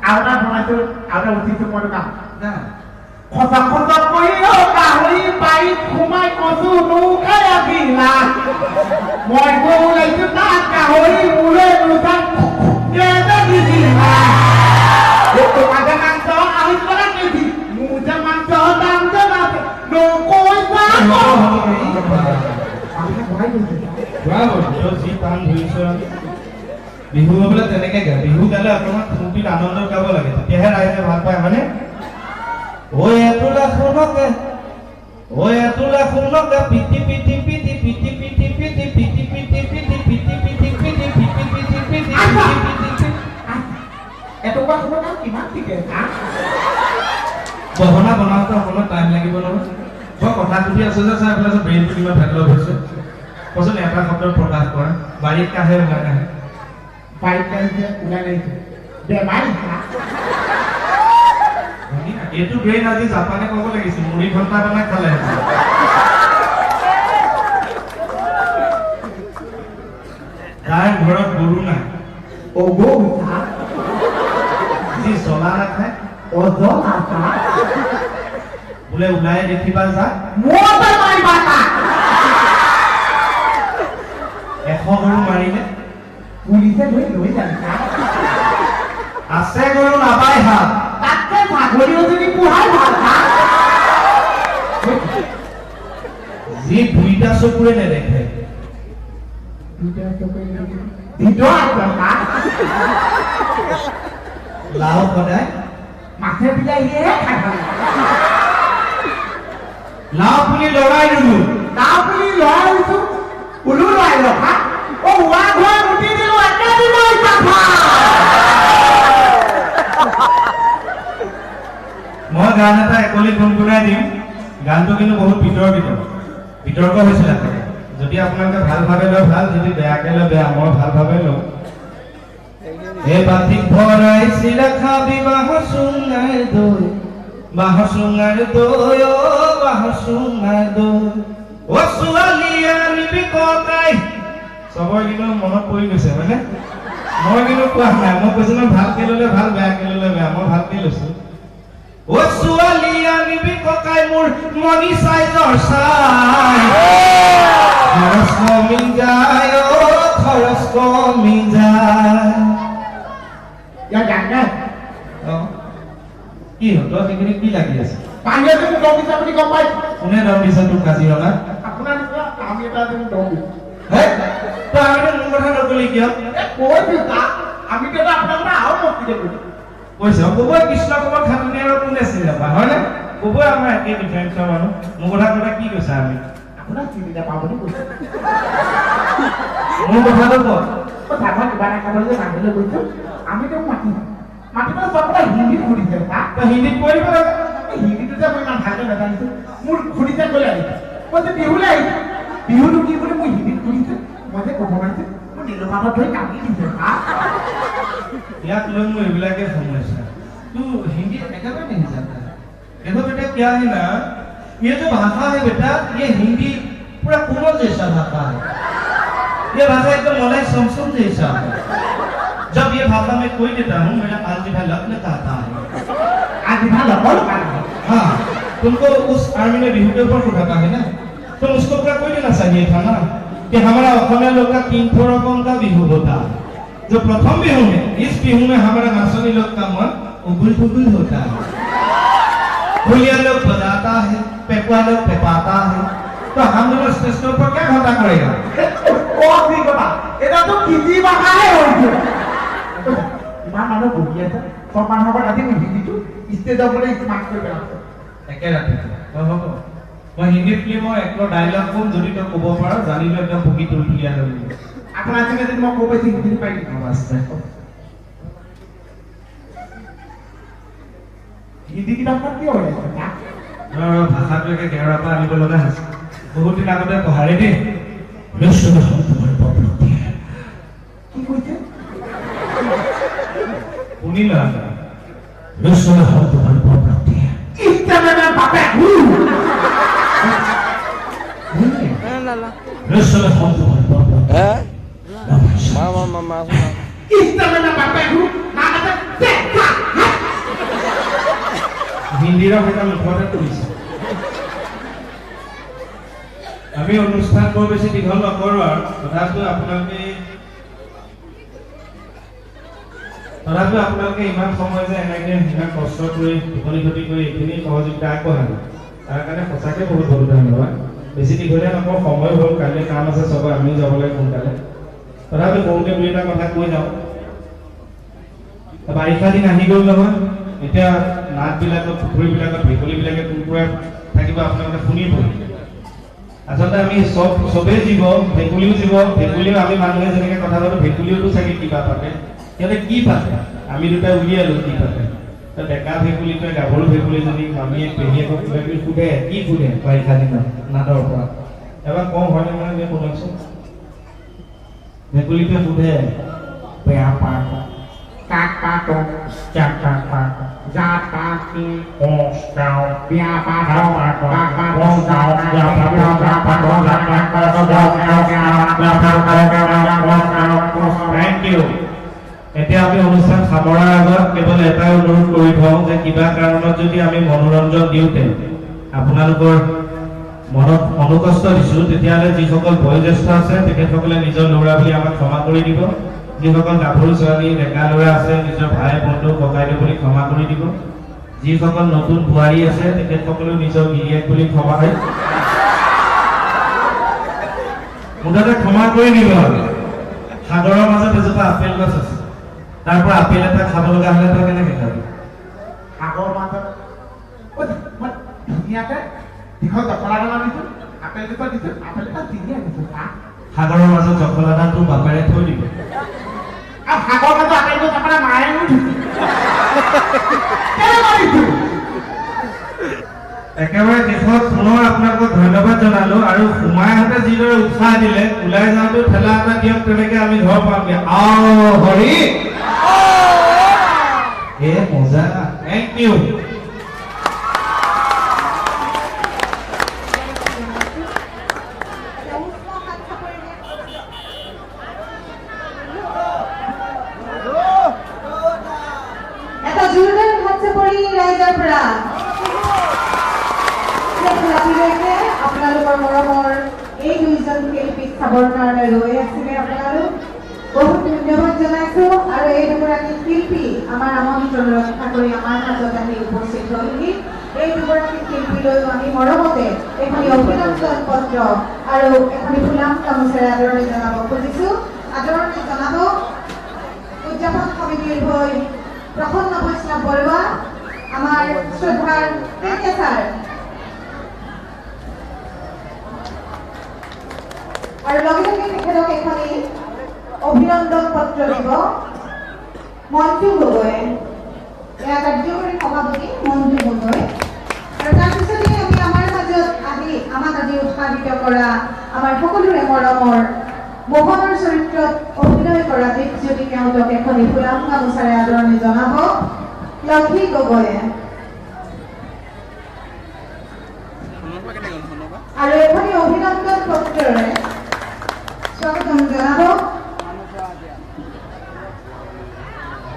আওটা বনাইছো আওটা উঠিছো মই কাম না খজা খজা কই ও গাহৰি পাই ঘুমাই কচু নুখাই আবিলা মই গৌলাইছো তা গাহৰি মুলে নুঠান কেদা দিদিলা ও তোমাদের মাংস আমি করা কেদি মুজা মাংস দাম জানা নো কই পা আমি বনাই দিছি ব্রাভো তো জি টান ধুইছ বিহু হবলে তেনেকে গা বিহু গালে আপোনাক ফূৰ্তিত আনন্দ গাব লাগে তেতিয়াহে ৰাইজে ভাল পায় মানে ওই এতুলা শুনকে পিটি পিটি পিটি পিটি পিটি পিটি পিটি পিটি পিটি পিটি পিটি পিটি পিটি পিটি পিটি এটুকা শুনো না কিমান ঠিকে না গহনা বনাওতে অকণমান টাইম লাগিব নহয় মই কথা সুধি আছো যে চাই পেলাই ব্ৰেইনটো কিমান ভেটল হৈছে কচোন এটা শব্দ প্ৰকাশ কৰা বাৰীত কাহে ওলাই নাহে বাইক কাহে ওলাই নাহে বেমাৰী এইটো ব্ৰেইন আজি জাপানে ক'ব লাগিছিল মুড়ি ঘণ্টা বনাই খালে তাই ঘৰত গৰু নাই ও গৰু না যি জ্বলা নাখায় ও জ্বলা না বোলে ওলাই দেখিবা যা মোটা মাৰিবা না 100 গৰু মাৰিলে পুলিচে লৈ যায় না আছে গৰু নাপায় হাত তাতে ছাগলীও যদি পুহাই ভাল না যি দুইটা চকুৰে নেদেখে ভিতৰত আছে না লাও সদায় মাছে বিলাহীয়ে খাই ভাল লাও পুলি লৰাই দিলো লাও পুলি লৰাই দিছো উলু লৰাই ৰখা ও হুৱা ঘৰ মুটি দিলো একে দিব চাফা মই গান এটা একলি গুণগুণাই দিম গানটো কিন্তু বহুত বিতৰ্ক হৈছিল যদি আপোনালোকে ভাল ভাবে লয় ভাল যদি বেয়াকে লয় বেয়া মই ভাল ভাবে লওঁ এই বাতিক ভৰাইছিল খাবি বাঁহৰ চুঙাৰ দৈ অ বাঁহৰ চুঙাৰ দৈ অ ছোৱালী আনিবি ককাই চবৰ কিন্তু মনত পৰি গৈছে হয়নে মই কিন্তু কোৱা নাই মই কৈছো নহয় ভালকে ললে ভাল বেয়াকে ললে বেয়া মই ভালকে লৈছো ও ছোৱালী আনিবি ককাই মোৰ মনি চাইজৰ চাই খৰচ কমি যায় অ খৰচ কমি যায় ইয়াৰ গান গায় কি হ'ল তই সেইখিনি কি লাগি আছে বাহিৰত মোক দম দিছে আপুনি গম পাইছে কোনে দম দিছে তোক কাজিৰঙা আপোনাৰ নিচিনা আমি এটা দিন দম দিছো তই আগতে মোৰ কথা নকলি কিয় কৈছো তাক আমিতো এটা আপোনাৰ কথা আৰু মস্তিতে কৈছো কৈছে কবই কৃষ্ণ কবৰ খাটনি আৰু কোনে চিনি নাপায় হয়নে কবই আমাৰ একেই ডিফাৰেঞ্চৰ মানুহ মোৰ কথা কি কৈছা আমি আপোনাক চিনি নাপাওঁ বুলি কৈছো মোৰ কথাটো ক কথা কিবা এটা খাবলৈ যে বাহিৰলৈ গৈছো আমি তেওঁক মাতিবলৈ চব কথা হিন্দীত সুধিছে তাক তই হিন্দীত কৈ দিব লাগে হিন্দীটো যে মই ইমান ভালকৈ নাজানিছো মোৰ সুধিছে গ'লে আহিছে মই যে বিহুলৈ আহিছো বিহুটো কি বুলি মই হিন্দীত সুধিছো মই যে ক'ব নোৱাৰিছো মোৰ নীলমাধৱ ধৰি কান্দি দিছে ইয়াক লৈ মোৰ এইবিলাকে সমস্যা तू हिंदी एकेबारे नहीं जानता देखो बेटा क्या है ना ये जो भाषा है बेटा ये हिंदी पूरा कोमल जैसा भाषा है ये भाषा एकदम मलाई समसम जैसा है जब ये भाषा में कोई देता हूँ मेरा आजीभा लग्न कहता है आजीभा लग्न हाँ तुमको उस आर्मी में बिहू के ऊपर उठाता है ना तुम उसको पूरा कोई देना चाहिए था ना कि हमारा अखोला लोग का 3 रकम का बिहू होता है जो प्रथम बिहू में इस बिहू में हमारा नाचनी लोग का मन उबुल होता है भुलिया लोग बजाता है पेपा लोग पेपाता है तो हम दोनों स्टेज के ऊपर क्या घटा करेगा এটা তো কিজি ভাষাহে হৈছে ইমান মানুহ বহি আছে সব মানুহৰ আজি হিন্দীটো ষ্টেজৰ পৰা স্মাৰ্ট কৰি পেলাইছে একে ৰাতি হ'ব মই হিন্দী ফিল্মৰ এক ডায়লগ কম যদি তই ক'ব পাৰ জানিলে একদম ভুগি তুলিয়া লৈ আপোনাৰ আজি যদি মই ক'ব পাইছো হিন্দী পাই দিম আছে হিন্দী কিতাপখন কি হৈ আছে ভাষাটো একে কেৰলা পৰা আনিব লগা হৈছে বহুত দিন আগতে পঢ়াৰে দেই লৈছোঁ তোমাৰ প্ৰবৃত্তি কি কৈছে শুনিলা লৈছোঁ তোমাৰ প্ৰবৃত্তি ইষ্টামেনা বাপে লৈছোঁ তোমাৰ প্ৰবৃত্তি Mama. ইষ্টামেনা বাপে না আছে দেখা ইন্দিৰা ভেটা মুখতে তুলিছে আমি অনুষ্ঠান বৰ বেছি দীঘল নকৰোঁ আৰু তথাপিও আপোনালোকে ইমান সময় যে এনেকৈ ইমান কষ্ট কৰি টোপনি ক্ষতি কৰি এইখিনি সহযোগিতা আগবঢ়ালে তাৰ কাৰণে সঁচাকৈ বহুত বহুত ধন্যবাদ বেছি দীঘলীয়া নকওঁ সময় হ'ল কাইলৈ কাম আছে চবৰে আমিও যাব লাগে সোনকালে তথাপি বহুতে দুই এটা কথা কৈ যাওঁ বাৰিষা দিন আহি গ'ল নহয় এতিয়া নাটবিলাকত পুখুৰীবিলাকত ভেকুলীবিলাকে কুকুৰাই থাকিব আপোনালোকে শুনিব আচলতে আমি চবেই জীৱ ভেকুলীও জীৱ ভেকুলীও আমি মানুহে যেনেকৈ কথা পাতো ভেকুলীওতো চাগে কিবা পাতে সিহঁতে কি পাতে আমি দুটা উলিয়ালো কি পাতে ডেকা ভেকুলীটোৱে গাভৰু ভেকুলীজনীক মামীয়ে পেহীয়েকক কিবা কিবি সোধে কি সোধে বাৰিষা দিনত নাটৰ পৰা এবাৰ কম হয়নে মানে শুনকচোন ভেকুলীটোৱে সোধে বেয়া পাক কাক পাতক চাক কাক পাক জাত পাকি কষ্টাও বেয়া পাতক কাক পাতক জাত থ্যাংক ইউ এতিয়া আমি অনুষ্ঠান সামৰাৰ আগত কেৱল এটাই অনুৰোধ কৰি থওঁ যে কিবা কাৰণত যদি আমি মনোৰঞ্জন দিওঁতে আপোনালোকৰ মনত অনুকষ্ট দিছোঁ তেতিয়াহ'লে যিসকল বয়োজ্যেষ্ঠ আছে তেখেতসকলে নিজৰ ল'ৰা বুলি আমাক ক্ষমা কৰি দিব যিসকল গাভৰু ছোৱালী ডেকা ল'ৰা আছে নিজৰ ভাই বন্ধু ককাইদেউ বুলি ক্ষমা কৰি দিব যিসকল নতুন বোৱাৰী আছে তেখেতসকলেও নিজৰ গিৰিয়েক বুলি ক্ষমা হয় মুঠতে ক্ষমা কৰি দিব সাগৰৰ মাজত এজোপা আপেল গছ আছে তাৰ পৰা আপেল এটা খাব লগা হ'লে তই কেনেকৈ খাবি সাগৰ মাজত ধুনীয়াকৈ দীঘল জখলা এটা দিছোঁ আপেল দুটা দিছোঁ আপেল এটা চিঙি আনিছোঁ সাগৰৰ মাজত জখলা এটা তোৰ বাপেৰে থৈ দিব আৰু সাগৰ মাজত আপেলটো আপোনাৰ মায়ে একেবাৰে শেষত পুনৰ আপোনালোকক ধন্যবাদ জনালো আৰু সোমাইহঁতে যিদৰে উৎসাহ দিলে ওলাই যাওঁতে ঠেলা এটা দিয়ক তেনেকে আমি ঘৰ পামগে হৰি মজা থেংক ইউ এটা জোৰদাৰ হাত চাপৰি ৰাইজৰ পৰা আপোনালোকৰ মৰমৰ এই দুইজন শিল্পীক চাবৰ কাৰণে ৰৈ আছিলে আপোনালোক বহুত ধন্যবাদ জনাইছো আৰু এই দুগৰাকী শিল্পী আমাৰ আমন্ত্ৰণ ৰক্ষা কৰি আমাৰ মাজত আহি উপস্থিত হ'লহি এই দুগৰাকী শিল্পীলৈও আমি মৰমতে এখনি অভিনন্দন পত্ৰ আৰু এখনি ফুলাম গামোচাৰে আদৰণি জনাব খুজিছো আদৰণি জনাব উদযাপন সমিতিৰ হৈ প্ৰসন্ন বৈষ্ণৱ বৰুৱা আমাৰ শ্ৰদ্ধাৰ ছাৰ আৰু লগে লগে তেখেতক এখনি অভিনন্দন পত্ৰ দিব মঞ্জু গগৈ এয়া কাৰ্যকৰী সভাপতি মঞ্জু গগৈ আৰু তাৰপিছতে আমি আমাৰ মাজত আমাক আজি উৎসাহিত কৰা আমাৰ সকলোৰে মৰমৰ মোহনৰ চৰিত্ৰত অভিনয় কৰা দীপজ্যোতি তেওঁলোক এখনি ফুলাম গামোচাৰে আদৰণি জনাব লক্ষী গগৈয়ে আৰু এখনি অভিনন্দন পত্ৰৰে স্বাগতম জনাব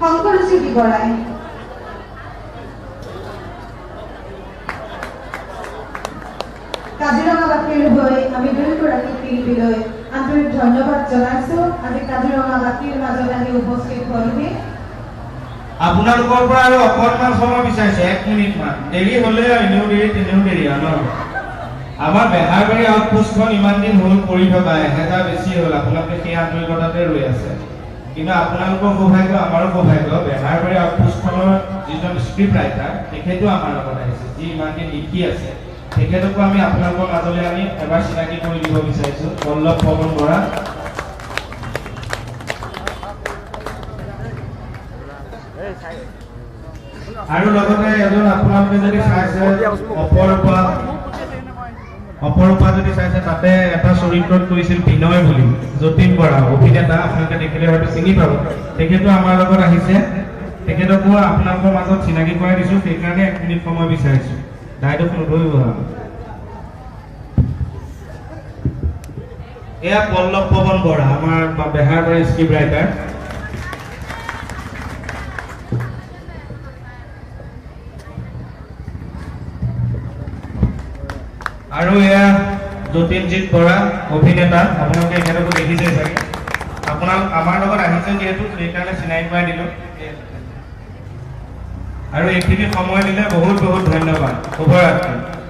শংকৰজ্যোতি বৰাই কাজিৰঙাবাসীৰ হৈ আমি দুয়োগৰাকী শিল্পীলৈ আন্তৰিক ধন্যবাদ জনাইছো আজি কাজিৰঙাবাসীৰ মাজত আহি উপস্থিত হ'লহি আপোনালোকৰ পৰা আৰু অকণমান সময় বিচাৰিছে 1 মিনিট মান দেৰি হ'লে এনেও দেৰি ন আমাৰ বেহাৰবাৰী আউটপোষ্টখন ইমান দিন হ'ল কৰি থকা 1000 বেছি হ'ল আপোনালোকে সেই আন্তৰিকতাতে ৰৈ আছে কিন্তু আপোনালোকৰ সৌভাগ্য আমাৰো সৌভাগ্য বেহাৰবাৰী আউটপোষ্টখনৰ যিজন স্ক্ৰিপ্ট ৰাইটাৰ তেখেতো আমাৰ লগত আহিছে যি ইমান দিন লিখি আছে তেখেতকো আমি আপোনালোকৰ মাজলৈ আনি এবাৰ চিনাকি কৰি দিব বিচাৰিছোঁ পল্লৱ পৱন বৰা আৰু লগতে এজন আপোনালোকে যদি চাইছে অপৰূপা যদি চাইছে তাতে এটা চৰিত্ৰত কৰিছিল বিনয় বুলি যতীন বৰা অভিনেতা আপোনালোকে দেখিলে হয়তো চিনি পাব তেখেতো আমাৰ লগত আহিছে তেখেতকো আপোনালোকৰ মাজত চিনাকি কৰাই দিছোঁ সেইকাৰণে 1 মিনিট সময় বিচাৰিছোঁ দায়িত্ব নধৰিব এয়া পল্লৱ পৱন বৰা আমাৰ বেহাৰবাৰী স্ক্ৰিপ্ট ৰাইটাৰ আৰু এয়া যতীনজিৎ বৰা অভিনেতা, আপোনালোকে এখেতকো দেখিছে চাগে। আপোনালোক আমাৰ লগত আহিছে যিহেতু সেইকাৰণে চিনাকি কৰাই দিলোঁ। আৰু এইখিনি সময় দিলে বহুত বহুত ধন্যবাদ। শুভৰাত্ৰি।